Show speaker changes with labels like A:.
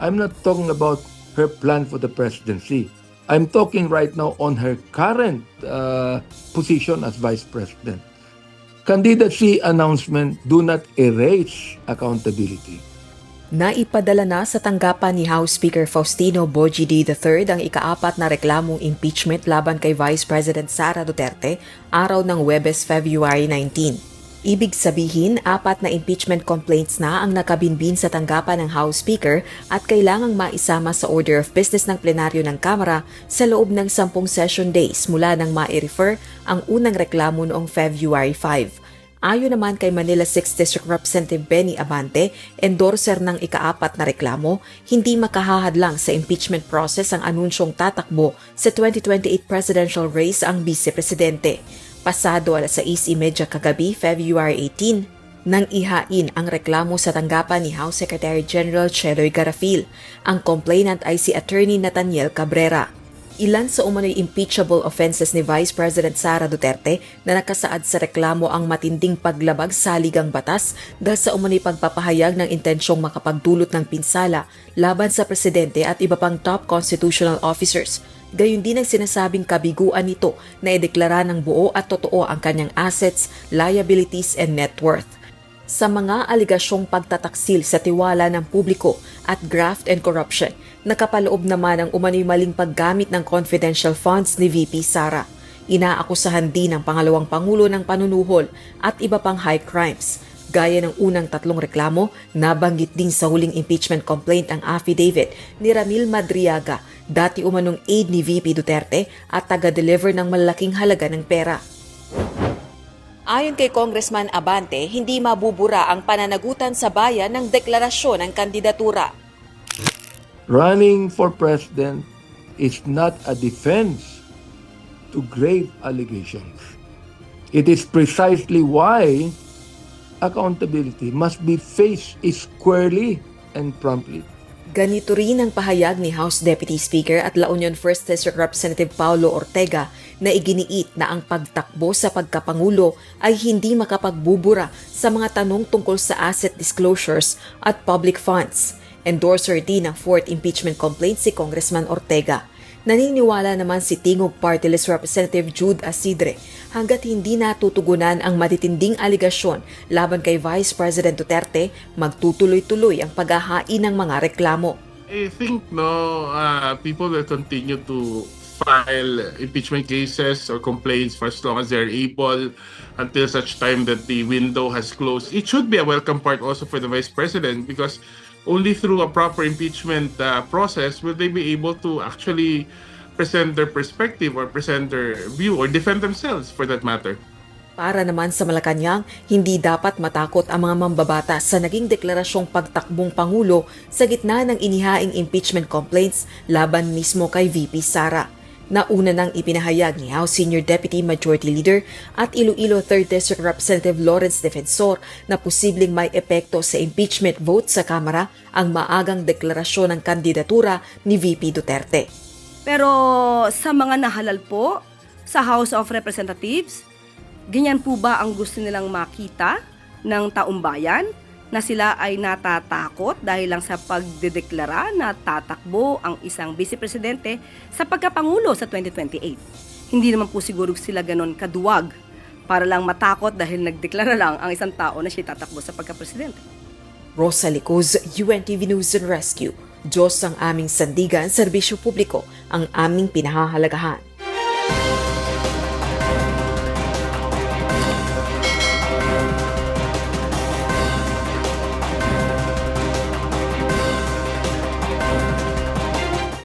A: I'm not talking about her plan for the presidency. I'm talking right now on her current position as vice president. Candidacy announcement do not erase accountability.
B: Naipadala na sa tanggapan ni House Speaker Faustino Bogie III ang ikaapat na reklamong impeachment laban kay Vice President Sara Duterte araw ng Huwebes, February 19. Ibig sabihin, 4 na impeachment complaints na ang nakabinbin sa tanggapan ng House Speaker at kailangang maisama sa order of business ng plenaryo ng Kamara sa loob ng 10 session days mula nang ma-refer ang unang reklamo noong February 5. Ayon naman kay Manila 6th District Representative Benny Abante, endorser ng ikaapat na reklamo, hindi makahahadlang sa impeachment process ang anunsyong tatakbo sa 2028 presidential race ang vice-presidente. Pasado 6:30 kagabi, February 18, nang ihain ang reklamo sa tanggapan ni House Secretary General Cheloy Garafil. Ang complainant ay si Attorney Nathaniel Cabrera. Ilan sa umano'y impeachable offenses ni Vice President Sara Duterte na nakasaad sa reklamo ang matinding paglabag sa ligang batas dahil sa umano'y pagpapahayag ng intensyong makapagdulot ng pinsala laban sa presidente at iba pang top constitutional officers. Gayon din ang sinasabing kabiguan nito na ideklara ng buo at totoo ang kanyang assets, liabilities, and net worth. Sa mga aligasyong pagtataksil sa tiwala ng publiko at graft and corruption, nakapaloob naman ang umano'y maling paggamit ng confidential funds ni VP Sara. Inaakusahan din ng pangalawang pangulo ng panunuhol at iba pang high crimes. Gaya ng unang 3 reklamo, nabanggit din sa huling impeachment complaint ang affidavit ni Ramil Madriaga, dati umanong aide ni VP Duterte at taga-deliver ng malaking halaga ng pera. Ayon kay Congressman Abante, hindi mabubura ang pananagutan sa bayan ng deklarasyon ng kandidatura.
A: Running for president is not a defense to grave allegations. It is precisely why accountability must be faced squarely and promptly.
B: Ganito rin ang pahayag ni House Deputy Speaker at La Union 1st District Representative Paulo Ortega na iginiit na ang pagtakbo sa pagkapangulo ay hindi makapagbubura sa mga tanong tungkol sa asset disclosures at public funds. Endorser din ng 4th impeachment complaint si Congressman Ortega. Naniniwala naman si Tingog Party List Representative Jude Asidre hanggat hindi natutugunan ang matitinding aligasyon laban kay Vice President Duterte, magtutuloy-tuloy ang paghahain ng mga reklamo.
C: I think people will continue to file impeachment cases or complaints for as long as they're able until such time that the window has closed. It should be a welcome part also for the Vice President because only through a proper impeachment process will they be able to actually present their perspective or present their view or defend themselves for that matter.
B: Para naman sa Malacanang, hindi dapat matakot ang mga mambabatas sa naging deklarasyong pagtakbong Pangulo sa gitna ng inihaing impeachment complaints laban mismo kay VP Sara. Nauna nang ipinahayag ni House Senior Deputy Majority Leader at Iloilo 3rd District Representative Lawrence Defensor na posibleng may epekto sa impeachment vote sa Kamara ang maagang deklarasyon ng kandidatura ni VP Duterte.
D: Pero sa mga nahalal po sa House of Representatives, ganyan po ba ang gusto nilang makita ng taumbayan na sila ay natatakot dahil lang sa pagdedeklara na tatakbo ang isang vice-presidente sa pagkapangulo sa 2028. Hindi naman po siguro sila ganon kaduwag para lang matakot dahil nagdeklara lang ang isang tao na siya tatakbo sa pagkapresidente.
B: Rosa Licuz, UNTV News and Rescue. Diyos ang aming sandigan, serbisyo publiko ang aming pinahahalagahan.